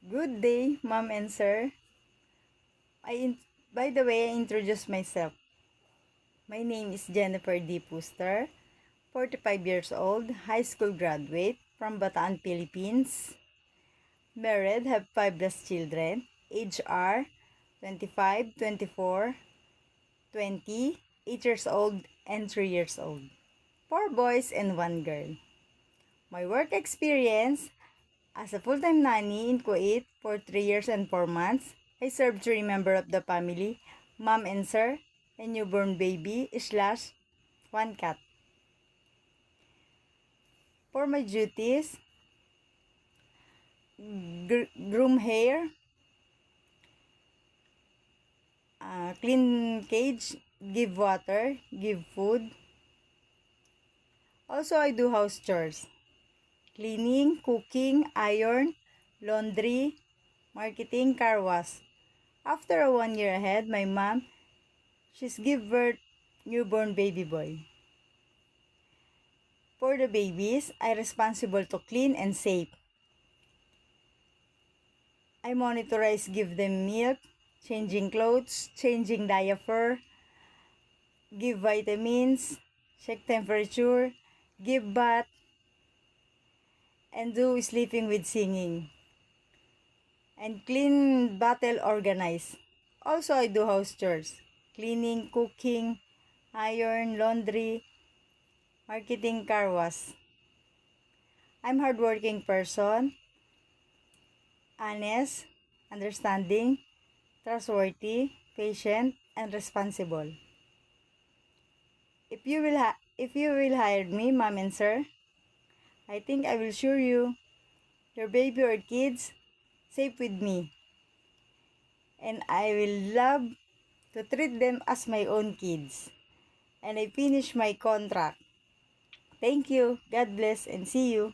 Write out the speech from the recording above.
Good day, ma'am and sir. By the way, I introduce myself. My name is Jennifer D. Puster, 45 years old, high school graduate from Bataan, Philippines. Married, have 5 plus children. Age are 25, 24, 20, 8 years old, and 3 years old. 4 boys and 1 girl. My work experience: as a full-time nanny in Kuwait for 3 years and 4 months, I served 3 members of the family, mom and sir, a newborn baby / 1 cat. For my duties: groom hair, clean cage, give water, give food. Also, I do house chores: cleaning, cooking, iron, laundry, marketing, car wash. After a 1 year ahead, my mom, she's give birth newborn baby boy. For the babies, I responsible to clean and safe. I monitorize, give them milk, changing clothes, changing diaper, give vitamins, check temperature, give bath, and do sleeping with singing. And clean bottle organize. Also, I do house chores: cleaning, cooking, iron, laundry, marketing, car wash. I'm hardworking person, honest, understanding, trustworthy, patient, and responsible. If you will hire me, mom and sir, I think I will assure you your baby or kids safe with me, and I will love to treat them as my own kids. And I finish my contract. Thank you. God bless and see you.